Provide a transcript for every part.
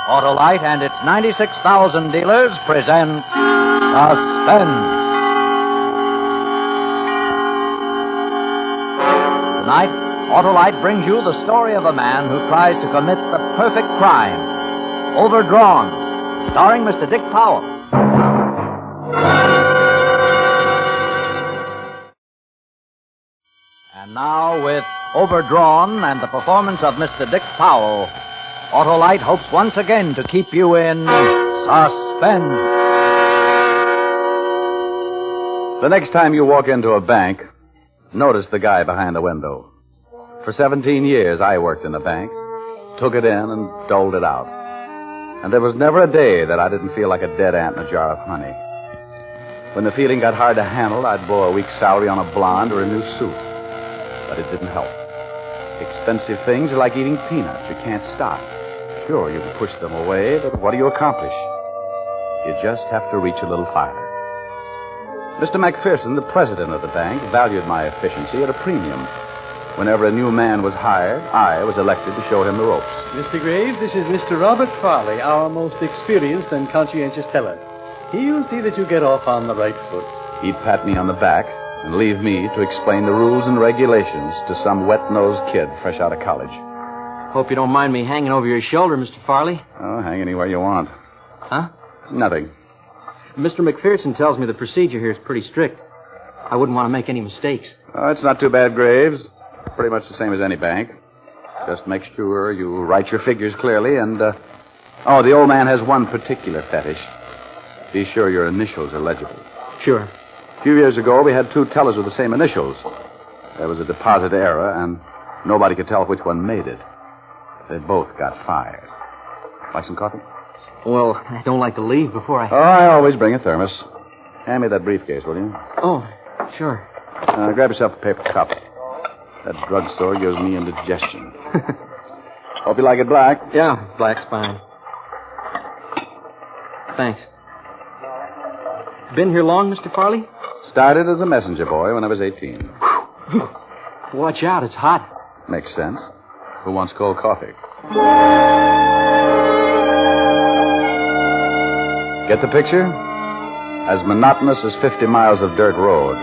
Autolite and its 96,000 dealers present Suspense. Tonight, Autolite brings you the story of a man who tries to commit the perfect crime. Overdrawn, starring Mr. Dick Powell. And now, with Overdrawn and the performance of Mr. Dick Powell, Autolite hopes once again to keep you in suspense. The next time you walk into a bank, notice the guy behind the window. For 17 years, I worked in a bank, took it in and doled it out. And there was never a day that I didn't feel like a dead ant in a jar of honey. When the feeling got hard to handle, I'd blow a week's salary on a blonde or a new suit. But it didn't help. Expensive things are like eating peanuts. You can't stop. Sure, you can push them away, but what do you accomplish? You just have to reach a little farther. Mr. McPherson, the president of the bank, valued my efficiency at a premium. Whenever a new man was hired, I was elected to show him the ropes. Mr. Graves, this is Mr. Robert Farley, our most experienced and conscientious teller. He'll see that you get off on the right foot. He'd pat me on the back and leave me to explain the rules and regulations to some wet-nosed kid fresh out of college. Hope you don't mind me hanging over your shoulder, Mr. Farley. Oh, hang anywhere you want. Huh? Nothing. Mr. McPherson tells me the procedure here is pretty strict. I wouldn't want to make any mistakes. Oh, it's not too bad, Graves. Pretty much the same as any bank. Just make sure you write your figures clearly and, Oh, the old man has one particular fetish. Be sure your initials are legible. Sure. A few years ago, we had two tellers with the same initials. There was a deposit error, and nobody could tell which one made it. They both got fired. Like some coffee? Well, I don't like to leave before I... Oh, I always bring a thermos. Hand me that briefcase, will you? Oh, sure. Grab yourself a paper cup. That drugstore gives me indigestion. Hope you like it black. Yeah, black's fine. Thanks. Been here long, Mr. Farley? Started as a messenger boy when I was 18. Watch out, it's hot. Makes sense. Who wants cold coffee? Get the picture? As monotonous as 50 miles of dirt road.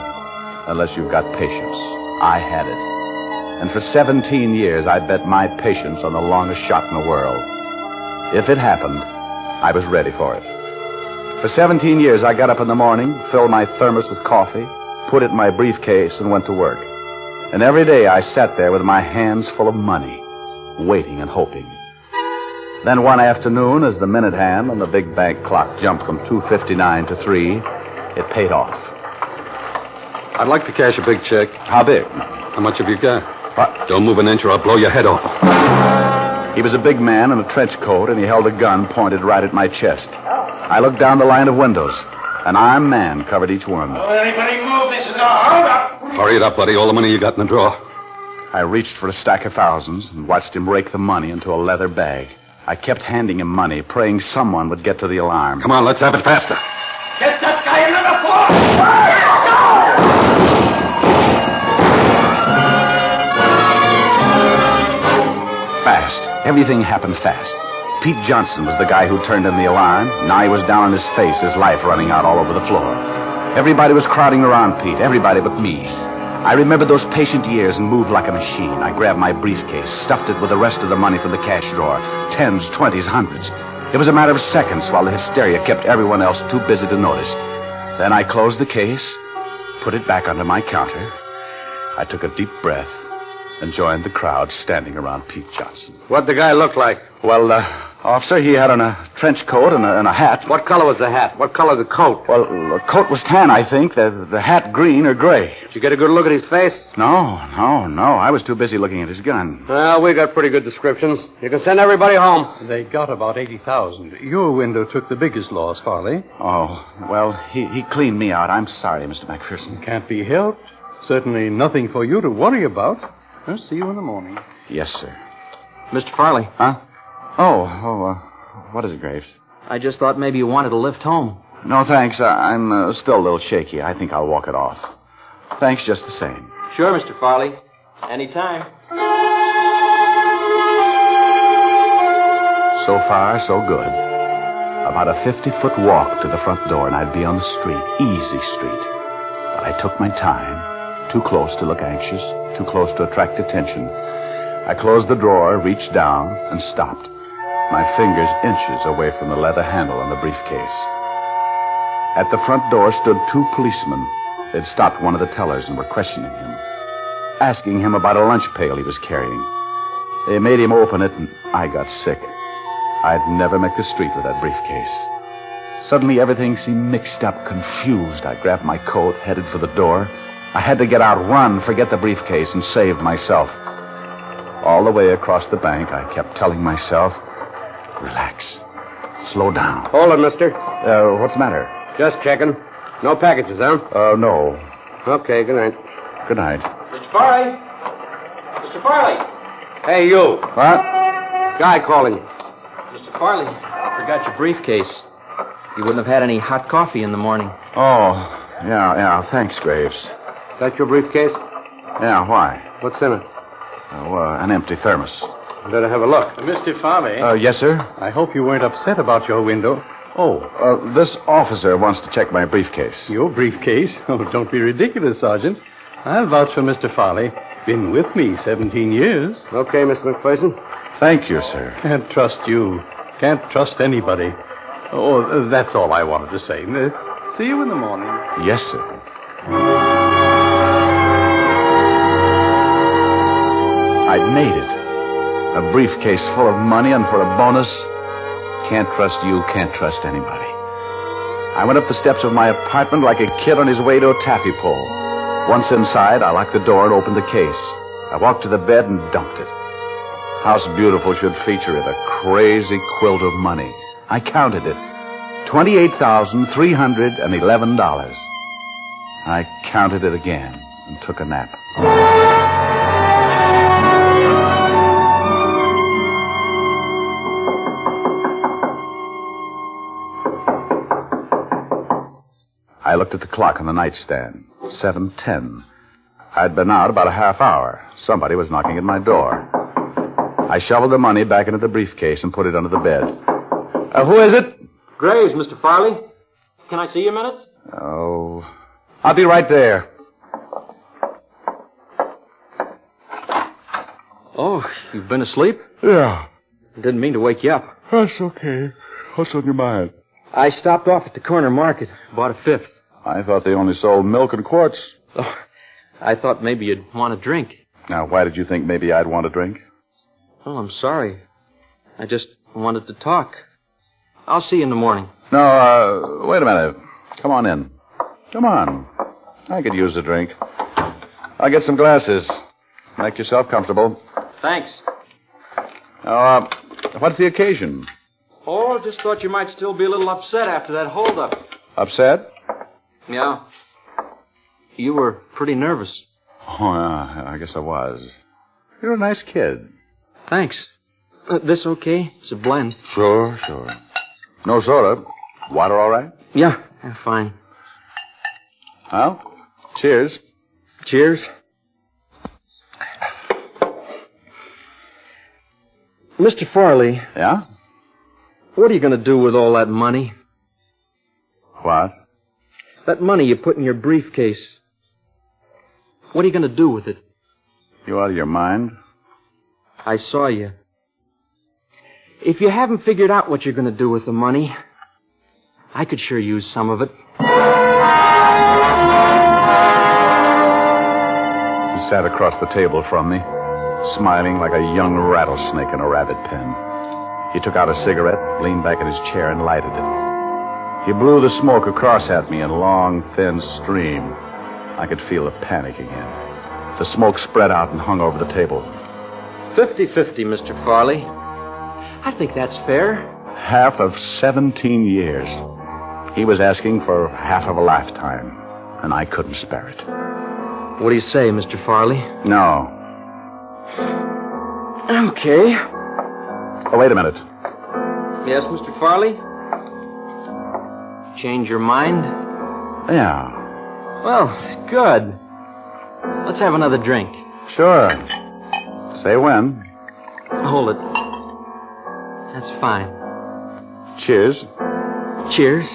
Unless you've got patience. I had it. And for 17 years, I bet my patience on the longest shot in the world. If it happened, I was ready for it. For 17 years, I got up in the morning, filled my thermos with coffee, put it in my briefcase, and went to work. And every day I sat there with my hands full of money, waiting and hoping. Then one afternoon, as the minute hand on the big bank clock jumped from 2:59 to 3, it paid off. I'd like to cash a big check. How big? How much have you got? What? Don't move an inch or I'll blow your head off. He was a big man in a trench coat, and he held a gun pointed right at my chest. I looked down the line of windows. An armed man covered each one. Don't let anybody move. This is a holdup. Hurry it up, buddy. All the money you got in the drawer. I reached for a stack of thousands and watched him rake the money into a leather bag. I kept handing him money, praying someone would get to the alarm. Come on, let's have it faster. Get that guy into the floor. Fast. Everything happened fast. Pete Johnson was the guy who turned in the alarm. Now he was down on his face, his life running out all over the floor. Everybody was crowding around Pete, everybody but me. I remembered those patient years and moved like a machine. I grabbed my briefcase, stuffed it with the rest of the money from the cash drawer. 10s, 20s, 100s. It was a matter of seconds while the hysteria kept everyone else too busy to notice. Then I closed the case, put it back under my counter. I took a deep breath and joined the crowd standing around Pete Johnson. What'd the guy look like? Well, officer, he had on a trench coat and a hat. What color was the hat? What color the coat? Well, the coat was tan, I think. The hat green or gray. Did you get a good look at his face? No. I was too busy looking at his gun. Well, we got pretty good descriptions. You can send everybody home. They got about 80,000. Your window took the biggest loss, Farley. Oh, well, he cleaned me out. I'm sorry, Mr. McPherson. Can't be helped. Certainly nothing for you to worry about. I'll see you in the morning. Yes, sir. Mr. Farley. Huh? What is it, Graves? I just thought maybe you wanted a lift home. No, thanks. I'm still a little shaky. I think I'll walk it off. Thanks just the same. Sure, Mr. Farley. Anytime. So far, so good. About a 50-foot walk to the front door, and I'd be on the street. Easy street. But I took my time. Too close to look anxious. Too close to attract attention. I closed the drawer, reached down, and stopped. My fingers inches away from the leather handle on the briefcase. At the front door stood 2 policemen. They'd stopped one of the tellers and were questioning him, asking him about a lunch pail he was carrying. They made him open it, and I got sick. I'd never make the street with that briefcase. Suddenly, everything seemed mixed up, confused. I grabbed my coat, headed for the door. I had to get out, run, forget the briefcase, and save myself. All the way across the bank, I kept telling myself, relax. Slow down. Hold it, mister. What's the matter? Just checking. No packages, huh? No. Okay, good night. Good night. Mr. Farley? Mr. Farley? Hey, you. What? Guy calling you. Mr. Farley, forgot your briefcase. You wouldn't have had any hot coffee in the morning. Oh, yeah. Thanks, Graves. That your briefcase? Yeah, why? What's in it? An empty thermos. Better have a look. Mr. Farley, Yes, sir? I hope you weren't upset about your window. Oh, This officer wants to check my briefcase. your briefcase? Oh, don't be ridiculous, Sergeant. I'll vouch for Mr. Farley. Been with me 17 years. Okay, Mr. McPherson. Thank you, sir. Can't trust you. Can't trust anybody. Oh, that's all I wanted to say. See you in the morning. Yes, sir. I'd made it. A briefcase full of money, and for a bonus, can't trust you, can't trust anybody. I went up the steps of my apartment like a kid on his way to a taffy pole. Once inside, I locked the door and opened the case. I walked to the bed and dumped it. House Beautiful should feature it, a crazy quilt of money. I counted it. $28,311. I counted it again and took a nap. I looked at the clock on the nightstand. 7:10. I'd been out about a half hour. Somebody was knocking at my door. I shoveled the money back into the briefcase and put it under the bed. Who is it? Graves, Mr. Farley. Can I see you a minute? Oh, I'll be right there. Oh, you've been asleep? Yeah, Didn't mean to wake you up. that's okay. What's on your mind? I stopped off at the corner market, bought a fifth. I thought they only sold milk and quarts. Oh, I thought maybe you'd want a drink. Now, why did you think maybe I'd want a drink? Oh, I'm sorry. I just wanted to talk. I'll see you in the morning. No, wait a minute. Come on in. Come on. I could use a drink. I'll get some glasses. Make yourself comfortable. Thanks. Now, what's the occasion? Oh, just thought you might still be a little upset after that holdup. Upset? Yeah. You were pretty nervous. Oh, yeah, I guess I was. You're a nice kid. Thanks. This okay? It's a blend. Sure. No soda. Water all right? Yeah, fine. Well, cheers. Cheers. Mr. Farley, Yeah? what are you going to do with all that money? What? That money you put in your briefcase. What are you going to do with it? You out of your mind? I saw you. If you haven't figured out what you're going to do with the money, I could sure use some of it. He sat across the table from me, smiling like a young rattlesnake in a rabbit pen. He took out a cigarette, leaned back in his chair, and lighted it. He blew the smoke across at me in a long, thin stream. I could feel the panic again. The smoke spread out and hung over the table. 50-50, Mr. Farley. I think that's fair. Half of 17 years. He was asking for half of a lifetime, and I couldn't spare it. What do you say, Mr. Farley? No. Okay. Oh, wait a minute. Yes, Mr. Farley? Change your mind? Yeah, Well, good. Let's have another drink. sure. Say when. Hold it. That's fine. Cheers. Cheers.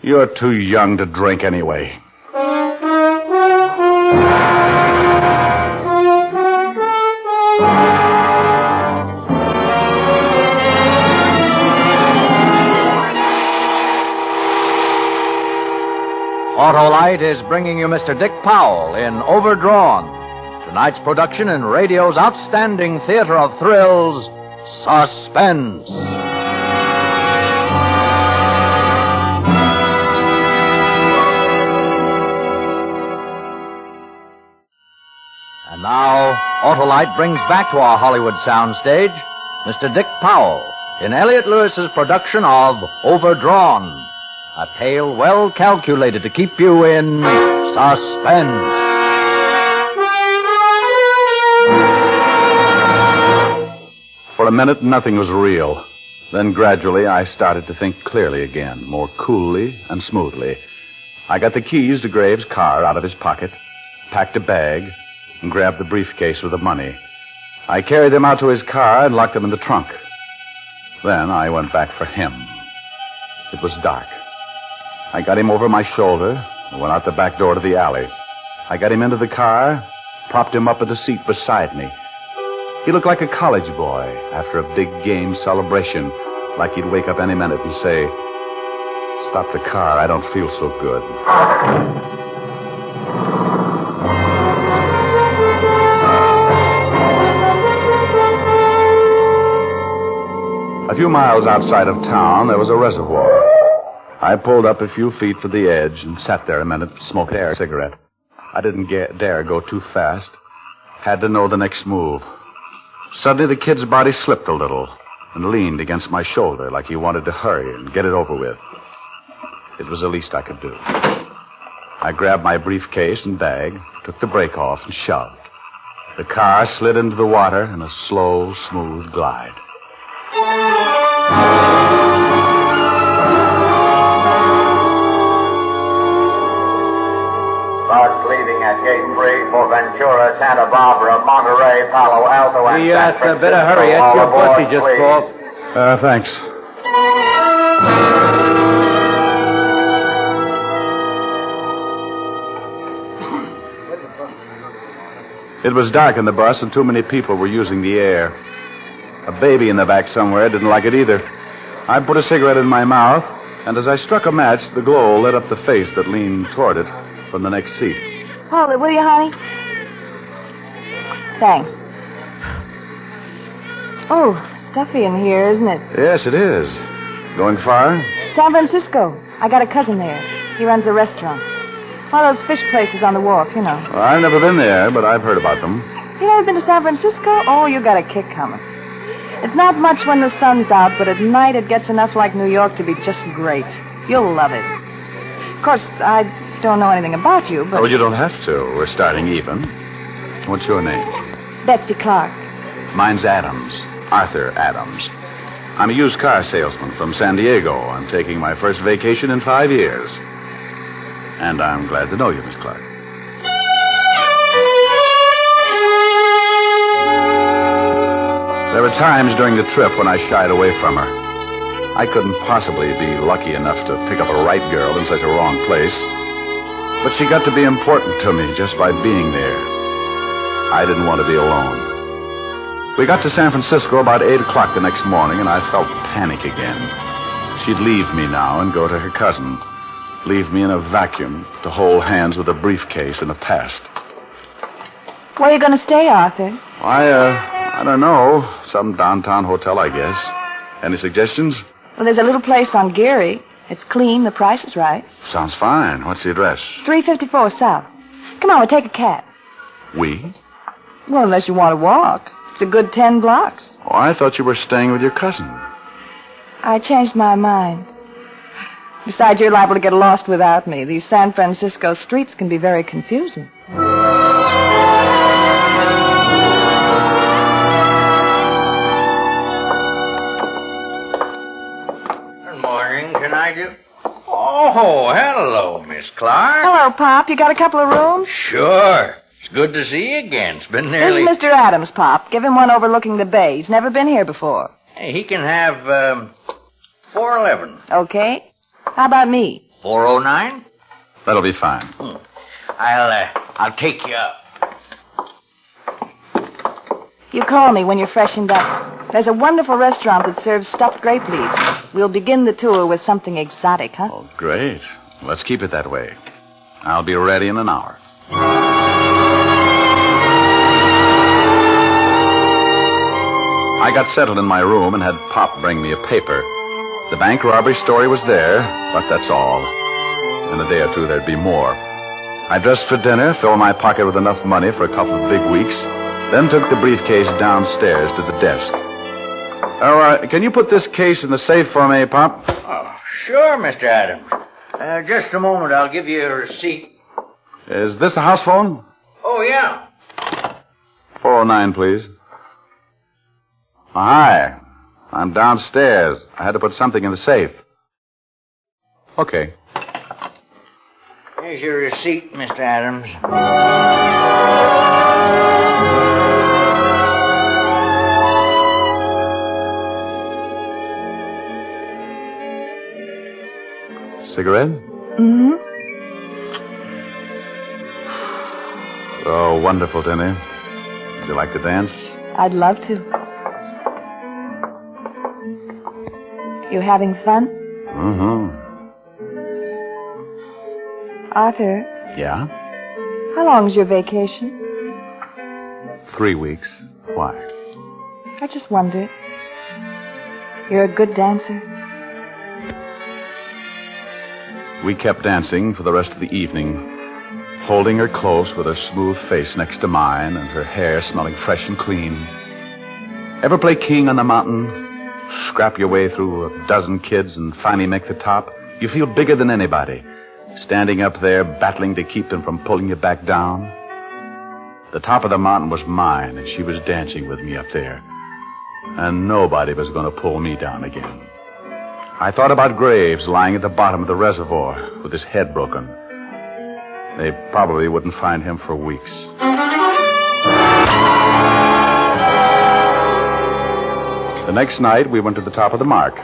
You're too young to drink anyway. Autolite is bringing you Mr. Dick Powell in Overdrawn, tonight's production in radio's outstanding theater of thrills, Suspense. And now, Autolite brings back to our Hollywood soundstage Mr. Dick Powell in Elliott Lewis's production of Overdrawn, a tale well calculated to keep you in suspense. For a minute, nothing was real. Then gradually, I started to think clearly again, more coolly and smoothly. I got the keys to Graves' car out of his pocket, packed a bag, and grabbed the briefcase with the money. I carried them out to his car and locked them in the trunk. Then I went back for him. It was dark. I got him over my shoulder and went out the back door to the alley. I got him into the car, propped him up in the seat beside me. He looked like a college boy after a big game celebration, like he'd wake up any minute and say, "Stop the car, I don't feel so good." A few miles outside of town, there was a reservoir. I pulled up a few feet to the edge and sat there a minute, smoking a cigarette. I didn't dare go too fast. Had to know the next move. Suddenly, the kid's body slipped a little and leaned against my shoulder like he wanted to hurry and get it over with. It was the least I could do. I grabbed my briefcase and bag, took the brake off, and shoved. The car slid into the water in a slow, smooth glide. Bus leaving at Gate 3 for Ventura, Santa Barbara, Monterey, Palo Alto, and Yes, San better hurry. Francisco. That's your All bus aboard, he just please. called. Thanks. It was dark in the bus and too many people were using the air. A baby in the back somewhere didn't like it either. I put a cigarette in my mouth, and as I struck a match, the glow lit up the face that leaned toward it from the next seat. Hold it, will you, honey? Thanks. Oh, stuffy in here, isn't it? Yes, it is. Going far? San Francisco. I got a cousin there. He runs a restaurant. One of those fish places on the wharf, you know. Well, I've never been there, but I've heard about them. You never been to San Francisco? Oh, you got a kick coming. It's not much when the sun's out, but at night it gets enough like New York to be just great. You'll love it. Of course, I don't know anything about you, but... Oh, you don't have to. We're starting even. What's your name? Betsy Clark. Mine's Adams. Arthur Adams. I'm a used car salesman from San Diego. I'm taking my first vacation in 5 years. And I'm glad to know you, Miss Clark. There were times during the trip when I shied away from her. I couldn't possibly be lucky enough to pick up a right girl in such a wrong place. But she got to be important to me just by being there. I didn't want to be alone. We got to San Francisco about 8 o'clock the next morning, and I felt panic again. She'd leave me now and go to her cousin. Leave me in a vacuum to hold hands with a briefcase in the past. Where are you going to stay, Arthur? I don't know. Some downtown hotel, I guess. Any suggestions? Well, there's a little place on Geary. It's clean. The price is right. Sounds fine. What's the address? 354 South. Come on, we'll take a cab. We? Well, unless you want to walk. It's a good 10 blocks. Oh, I thought you were staying with your cousin. I changed my mind. Besides, you're liable to get lost without me. These San Francisco streets can be very confusing. Good morning. Can I do... Oh, hello, Miss Clark. Hello, Pop. You got a couple of rooms? Sure. It's good to see you again. It's been This nearly... is Mr. Adams, Pop. Give him one overlooking the bay. He's never been here before. Hey, he can have 411. Okay. How about me? 409? That'll be fine. I'll take you up. You call me when you're freshened up. There's a wonderful restaurant that serves stuffed grape leaves. We'll begin the tour with something exotic, huh? Oh, great. Let's keep it that way. I'll be ready in an hour. I got settled in my room and had Pop bring me a paper. The bank robbery story was there, but that's all. In a day or two, there'd be more. I dressed for dinner, filled my pocket with enough money for a couple of big weeks, then took the briefcase downstairs to the desk. Can you put this case in the safe for me, Pop? Oh, sure, Mr. Adams. Just a moment. I'll give you a receipt. Is this the house phone? Oh, yeah. 409, please. Hi. I'm downstairs. I had to put something in the safe. Okay. Here's your receipt, Mr. Adams. Cigarette? Mm-hmm. Oh, wonderful, Tinny. Would you like to dance? I'd love to. You having fun? Mm-hmm. Arthur, Yeah? how long's your vacation? 3 weeks. Why? I just wondered. You're a good dancer. We kept dancing for the rest of the evening, holding her close with her smooth face next to mine and her hair smelling fresh and clean. Ever play king on the mountain? Scrap your way through a dozen kids and finally make the top? You feel bigger than anybody, standing up there battling to keep them from pulling you back down. The top of the mountain was mine, and she was dancing with me up there. And nobody was going to pull me down again. I thought about Graves lying at the bottom of the reservoir with his head broken. They probably wouldn't find him for weeks. The next night, we went to the top of the mark.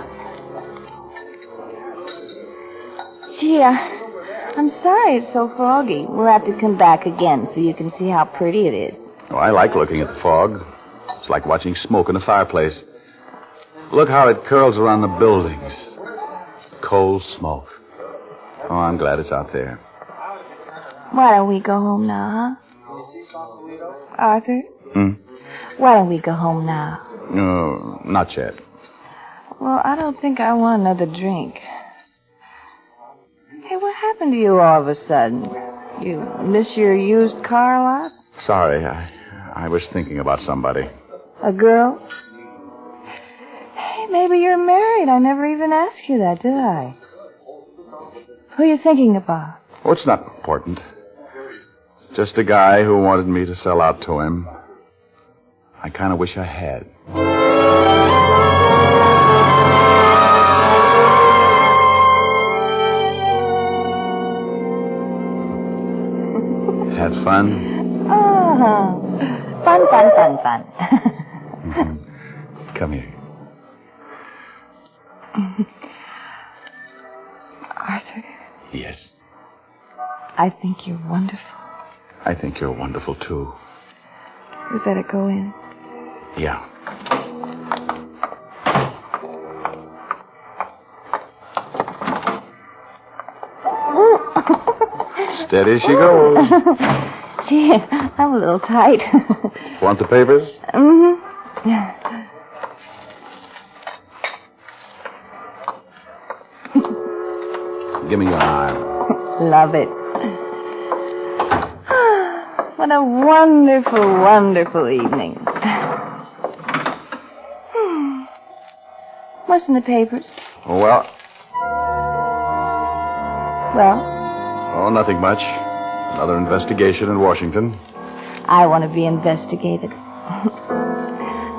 Gee, I'm sorry it's so foggy. We'll have to come back again so you can see how pretty it is. Oh, I like looking at the fog. It's like watching smoke in a fireplace. Look how it curls around the buildings. Cold smoke. Oh, I'm glad it's out there. Why don't we go home now, huh? Arthur? Why don't we go home now? No, not yet. Well, I don't think I want another drink. Hey, what happened to you all of a sudden? You miss your used car a lot? Sorry, I was thinking about somebody. A girl? Hey, maybe you're married. I never even asked you that, did I? Who are you thinking about? Oh, it's not important. Just a guy who wanted me to sell out to him. I kind of wish I had. Had fun? Oh, fun. Come here. Arthur, Yes. I think you're wonderful. I think you're wonderful, too. We better go in. Yeah. Steady she goes. Gee, I'm a little tight. Want the papers? Mm-hmm. Give me your arm. Love it. What a wonderful, wonderful evening. What's in the papers? Well, Well, oh, nothing much. Another investigation in Washington. I want to be investigated.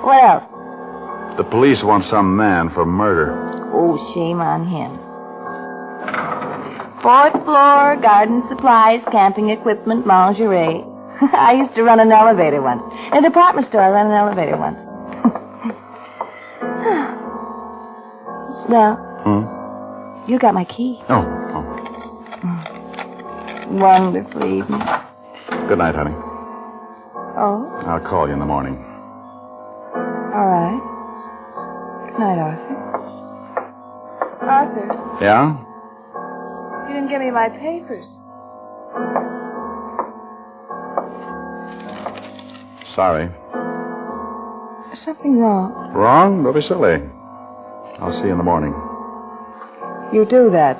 What else? The police want some man for murder. Oh, shame on him. 4th floor, garden supplies, camping equipment, lingerie. I used to run an elevator once. In a department store, I ran an elevator once. Well, you got my key. Oh. Wonderful evening. Good night, honey. Oh, I'll call you in the morning. all right. Good night, Arthur. Arthur, Yeah? you didn't give me my papers. Sorry. There's something wrong. Wrong? Don't be silly. I'll see you in the morning. You do that.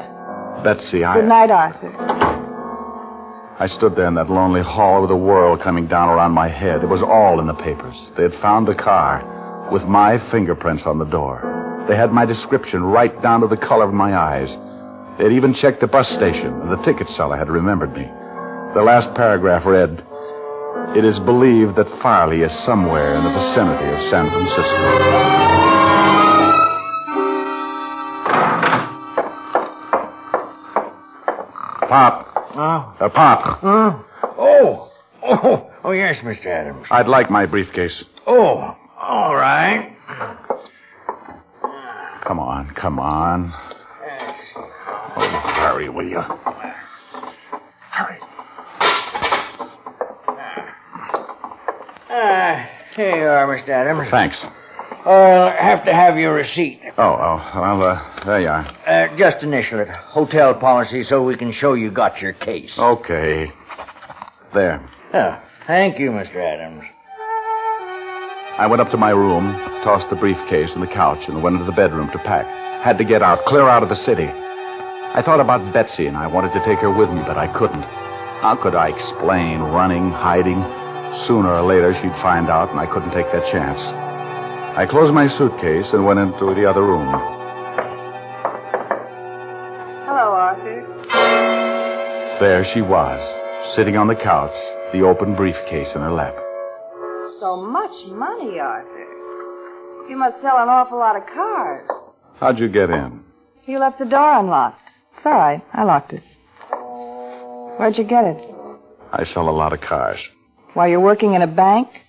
Betsy, Good night, Arthur. I stood there in that lonely hall with the world coming down around my head. It was all in the papers. They had found the car with my fingerprints on the door. They had my description right down to the color of my eyes. They had even checked the bus station, and the ticket seller had remembered me. The last paragraph read, "It is believed that Farley is somewhere in the vicinity of San Francisco." Pop. Pop. Oh, yes, Mr. Adams. I'd like my briefcase. Oh, all right. Come on. Yes. Oh, hurry, will you? Hurry. Here you are, Mr. Adams. Thanks. I'll have to have your receipt. Well, there you are. Just initial it. Hotel policy so we can show you got your case. Okay. There. Oh, thank you, Mr. Adams. I went up to my room, tossed the briefcase on the couch, and went into the bedroom to pack. Had to get out, clear out of the city. I thought about Betsy, and I wanted to take her with me, but I couldn't. How could I explain running, hiding? Sooner or later, she'd find out, and I couldn't take that chance. I closed my suitcase and went into the other room. Hello, Arthur. There she was, sitting on the couch, the open briefcase in her lap. So much money, Arthur. You must sell an awful lot of cars. How'd you get in? You left the door unlocked. It's all right. I locked it. Where'd you get it? I sell a lot of cars. While you're working in a bank?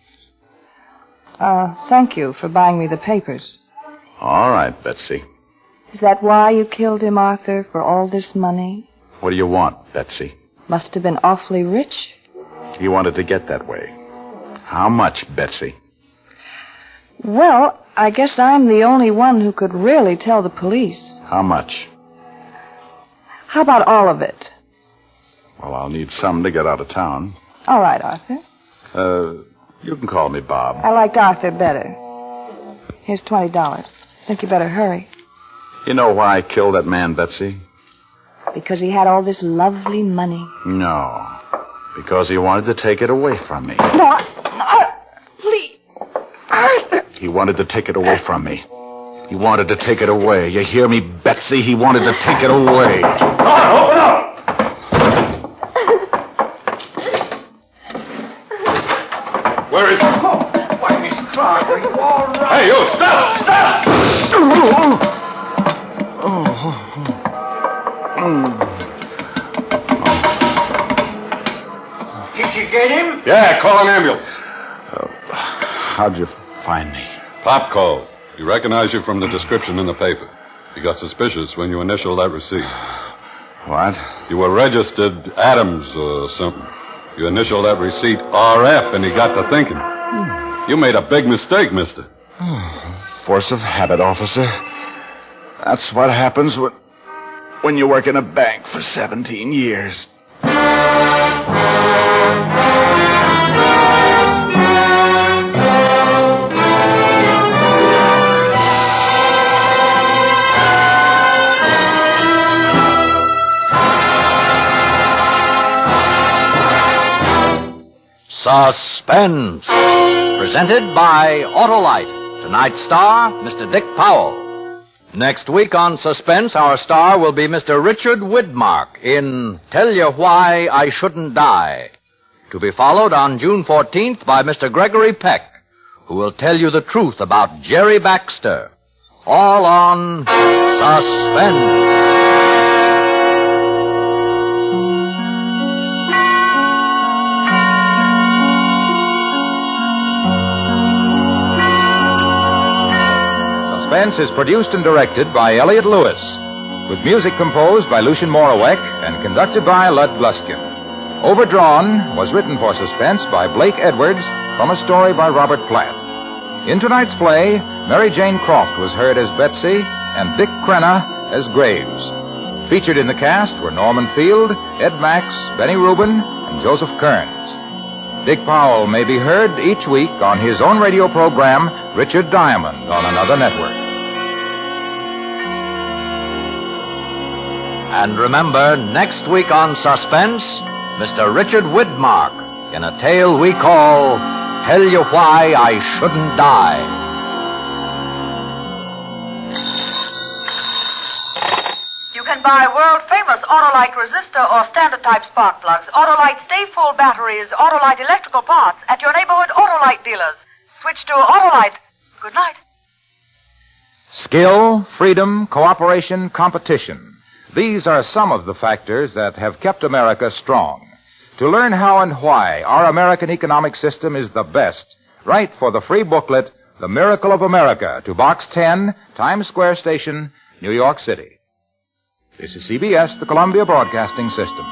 Thank you for buying me the papers. All right, Betsy. Is that why you killed him, Arthur, for all this money? What do you want, Betsy? Must have been awfully rich. He wanted to get that way. How much, Betsy? Well, I guess I'm the only one who could really tell the police. How much? How about all of it? Well, I'll need some to get out of town. All right, Arthur. You can call me Bob. I liked Arthur better. Here's $20. Think you better hurry. You know why I killed that man, Betsy? Because he had all this lovely money. No. Because he wanted to take it away from me. No, please. Arthur. He wanted to take it away from me. He wanted to take it away. You hear me, Betsy? He wanted to take it away. Open up! Where is he? Why, Miss Clark, are you all right? Hey, you, stop! Stop! Did you get him? Yeah, call an ambulance. How'd you find me? Pop called. He recognized you from the description in the paper. He got suspicious when you initialed that receipt. What? You were registered Adams or something. You initialed that receipt RF, and he got to thinking. You made a big mistake, mister. Force of habit, officer. That's what happens when you work in a bank for 17 years. Suspense. Presented by Autolite. Tonight's star, Mr. Dick Powell. Next week on Suspense, our star will be Mr. Richard Widmark in Tell You Why I Shouldn't Die. To be followed on June 14th by Mr. Gregory Peck, who will tell you the truth about Jerry Baxter. All on Suspense. Suspense is produced and directed by Elliott Lewis, with music composed by Lucien Moraweck and conducted by Lud Gluskin. Overdrawn was written for Suspense by Blake Edwards from a story by Robert Platt. In tonight's play, Mary Jane Croft was heard as Betsy and Dick Crenna as Graves. Featured in the cast were Norman Field, Ed Max, Benny Rubin, and Joseph Kearns. Dick Powell may be heard each week on his own radio program, Richard Diamond, on another network. And remember, next week on Suspense, Mr. Richard Widmark in a tale we call Tell You Why I Shouldn't Die. You can buy world-famous Autolite resistor or standard-type spark plugs, Autolite stay-full batteries, Autolite electrical parts at your neighborhood Autolite dealers. Switch to Autolite. Good night. Skill, freedom, cooperation, competition. These are some of the factors that have kept America strong. To learn how and why our American economic system is the best, write for the free booklet, The Miracle of America, to Box 10, Times Square Station, New York City. This is CBS, the Columbia Broadcasting System.